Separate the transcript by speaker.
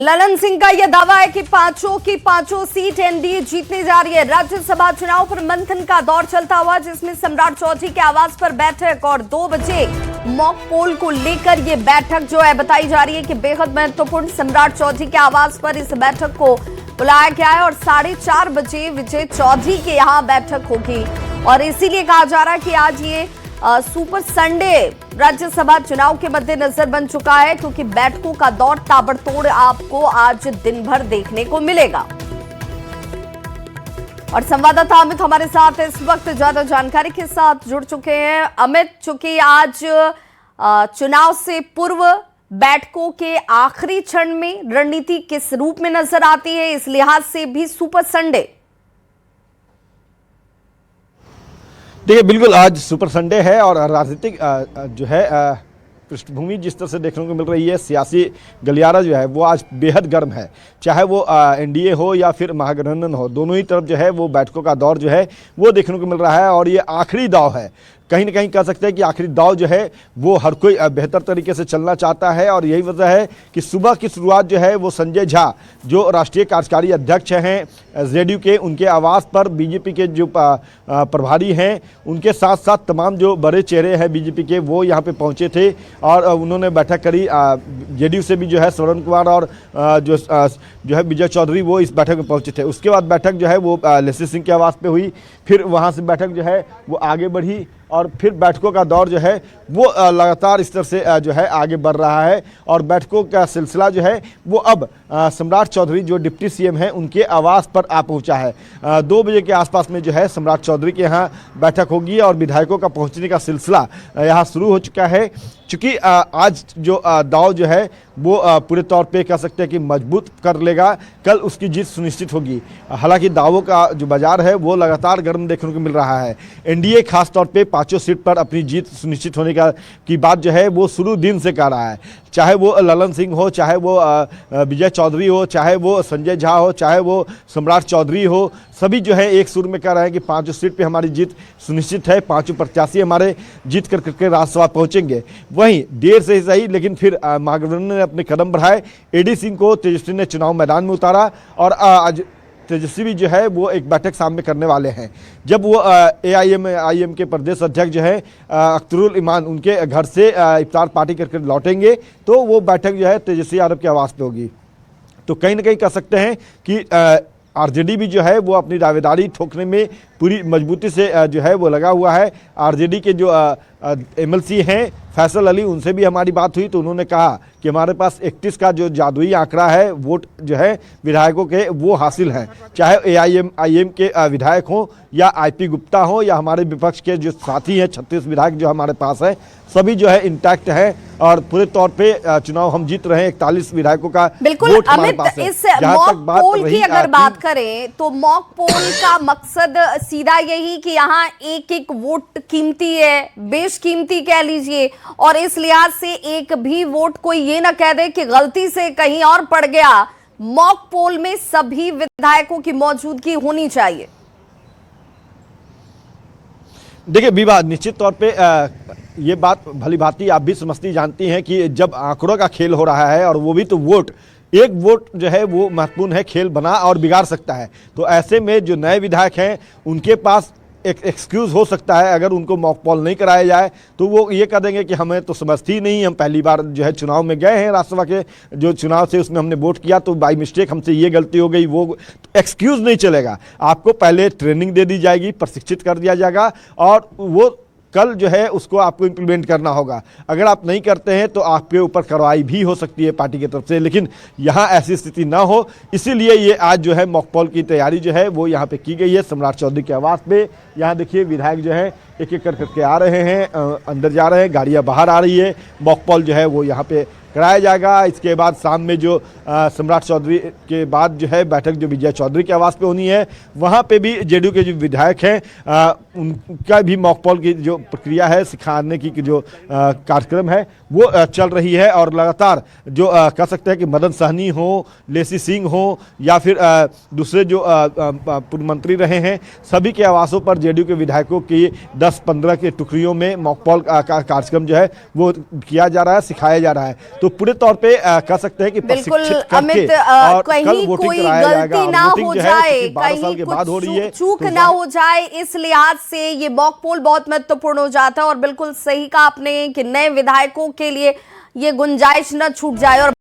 Speaker 1: ललन सिंह का यह दावा है कि पांचों की पांचों सीट एनडीए जीतने जा रही है। राज्यसभा चुनाव पर मंथन का दौर चलता हुआ, जिसमें सम्राट चौधरी के आवास पर बैठक और 2 बजे मॉक पोल को लेकर यह बैठक जो है बताई जा रही है कि बेहद महत्वपूर्ण। सम्राट चौधरी के आवास पर इस बैठक को बुलाया गया है और 4:30 बजे विजय चौधरी के यहाँ बैठक होगी और इसीलिए कहा जा रहा है कि आज ये सुपर संडे राज्यसभा चुनाव के मद्देनजर बन चुका है, क्योंकि बैठकों का दौर ताबड़तोड़ आपको आज दिन भर देखने को मिलेगा। और संवाददाता अमित हमारे साथ इस वक्त ज्यादा जानकारी के साथ जुड़ चुके हैं। अमित, चूंकि आज चुनाव से पूर्व बैठकों के आखिरी क्षण में रणनीति किस रूप में नजर आती है, इस लिहाज से भी सुपर संडे?
Speaker 2: देखिए, बिल्कुल आज सुपर संडे है और राजनीतिक जो है पृष्ठभूमि जिस तरह से देखने को मिल रही है, सियासी गलियारा जो है वो आज बेहद गर्म है। चाहे वो एनडीए हो या फिर महागठबंधन हो, दोनों ही तरफ जो है वो बैठकों का दौर जो है वो देखने को मिल रहा है और ये आखिरी दाव है। कहीं ना कहीं कह सकते हैं कि आखिरी दाव जो है वो हर कोई बेहतर तरीके से चलना चाहता है और यही वजह है कि सुबह की शुरुआत जो है वो संजय झा जो राष्ट्रीय कार्यकारी अध्यक्ष हैं जेडीयू के, उनके आवास पर बीजेपी के जो प्रभारी हैं उनके साथ साथ तमाम जो बड़े चेहरे हैं बीजेपी के वो यहाँ पे पहुँचे थे और उन्होंने बैठक करी। जेडीयू से भी जो है श्रवण कुमार और जो है विजय चौधरी वो इस बैठक में पहुँचे थे। उसके बाद बैठक जो है वो लेसी सिंह के आवास पे हुई, फिर वहाँ से बैठक जो है वो आगे बढ़ी और फिर बैठकों का दौर जो है वो लगातार इस तरह से जो है आगे बढ़ रहा है और बैठकों का सिलसिला जो है वो अब सम्राट चौधरी जो डिप्टी सीएम हैं उनके आवास पर आ पहुंचा है। 2 बजे के आसपास में जो है सम्राट चौधरी के यहाँ बैठक होगी और विधायकों का पहुंचने का सिलसिला यहाँ शुरू हो चुका है। चूँकि आज जो दाव जो है वो पूरे तौर पे कह सकते हैं कि मजबूत कर लेगा, कल उसकी जीत सुनिश्चित होगी। हालांकि दावों का जो बाजार है वो लगातार गर्म देखने को मिल रहा है। एनडीए खास तौर पे 5 सीट पर अपनी जीत सुनिश्चित होने की बात जो है वो शुरू दिन से कर रहा है। चाहे वो ललन सिंह हो, चाहे वो विजय चौधरी हो, चाहे वो संजय झा हो, चाहे वो सम्राट चौधरी हो, सभी जो है एक सुर में कह रहे हैं कि 5 सीट पे हमारी जीत सुनिश्चित है, 5 प्रत्याशी हमारे जीत करके राज्यसभा पहुंचेंगे। वहीं देर से ही सही लेकिन फिर महागठबंधन ने अपने कदम बढ़ाए। एडी सिंह को तेजस्वी ने चुनाव मैदान में उतारा और आज तेजस्वी भी जो है वो एक बैठक सामने करने वाले हैं। जब वो एआईएम के प्रदेश अध्यक्ष जो है अख्तरुल इमान उनके घर से इफ्तार पार्टी करके लौटेंगे तो वो बैठक जो है तेजस्वी यादव के आवास पे होगी। तो कहीं ना कहीं कह सकते हैं कि आरजेडी भी जो है वो अपनी दावेदारी ठोकने में पूरी मजबूती से जो है वो लगा हुआ है। आरजेडी के जो एमएलसी हैं फैसल अली, उनसे भी हमारी बात हुई तो उन्होंने कहा कि हमारे पास 31 का जो जादुई आंकड़ा है वोट जो है विधायकों के वो हासिल हैं, चाहे एआईएम के विधायक हों या आईपी गुप्ता हो या हमारे विपक्ष के जो साथी हैं 36 विधायक जो हमारे पास हैं, सभी जो है इंटैक्ट है और पूरे तौर पे चुनाव हम जीत रहे हैं। 41 विधायकों का
Speaker 1: बिल्कुल। अमित, इस मॉक पोल की अगर बात करें तो मॉक पोल का मकसद सीधा यही कि यहाँ एक वोट कीमती है, बेशकीमती कह लीजिए, और इस लिहाज से एक भी वोट कोई ये ना कह दे कि गलती से कहीं और पड़ गया। मॉक पोल में सभी विधायकों की मौजूदगी होनी चाहिए।
Speaker 2: देखिए विवाद निश्चित तौर पे ये बात भली भांति आप भी समझती जानती हैं कि जब आंकड़ों का खेल हो रहा है और वो भी तो वोट, एक वोट जो है वो महत्वपूर्ण है, खेल बना और बिगाड़ सकता है। तो ऐसे में जो नए विधायक हैं उनके पास एक एक्सक्यूज़ हो सकता है, अगर उनको मॉक पोल नहीं कराया जाए तो वो ये कह देंगे कि हमें तो समझती ही नहीं, हम पहली बार जो है चुनाव में गए हैं, राज्यसभा के जो चुनाव से उसमें हमने वोट किया तो बाई मिस्टेक हमसे ये गलती हो गई, वो एक्सक्यूज़ नहीं चलेगा। आपको पहले ट्रेनिंग दे दी जाएगी, प्रशिक्षित कर दिया जाएगा और वो कल जो है उसको आपको इम्प्लीमेंट करना होगा। अगर आप नहीं करते हैं तो आपके ऊपर कार्रवाई भी हो सकती है पार्टी की तरफ से, लेकिन यहाँ ऐसी स्थिति ना हो इसीलिए ये आज जो है मॉक पोल की तैयारी जो है वो यहाँ पे की गई है सम्राट चौधरी के आवास पे। यहाँ देखिए विधायक जो है एक एक करके आ रहे हैं, अंदर जा रहे हैं, गाड़ियाँ बाहर आ रही है। मॉक पोल जो है वो यहाँ पे कराया जाएगा। इसके बाद शाम में जो सम्राट चौधरी के बाद जो है बैठक जो विजय चौधरी के आवास पे होनी है, वहाँ पे भी जेडीयू के जो विधायक हैं उनका भी मॉक पोल की जो प्रक्रिया है, सिखाने की जो कार्यक्रम है वो चल रही है। और लगातार जो कह सकते हैं कि मदन सहनी हो, लेसी सिंह हो या फिर दूसरे जो पूर्व मंत्री रहे हैं, सभी के आवासों पर जेडीयू के विधायकों की 10-15 के टुकड़ियों में मॉक पोल का कार्यक्रम जो है वो किया जा रहा है, सिखाया जा रहा है। तो पूरे तौर पे कह सकते हैं कि
Speaker 1: बिल्कुल
Speaker 2: प्रशिक्षित करके
Speaker 1: अमित,
Speaker 2: और कल
Speaker 1: कहीं
Speaker 2: वोटिंग
Speaker 1: कोई
Speaker 2: कराया जाएगा।
Speaker 1: गलती
Speaker 2: और
Speaker 1: ना
Speaker 2: वोटिंग
Speaker 1: हो
Speaker 2: जो है,
Speaker 1: जाए,
Speaker 2: क्योंकि 12 साल
Speaker 1: कहीं
Speaker 2: के बाद हो
Speaker 1: कुछ
Speaker 2: रही है,
Speaker 1: चूक
Speaker 2: तो
Speaker 1: ना हो जाए, इस लिहाज से ये मॉक पोल बहुत महत्वपूर्ण हो जाता है। और बिल्कुल सही कहा आपने कि नए विधायकों के लिए ये गुंजाइश न छूट जाए। और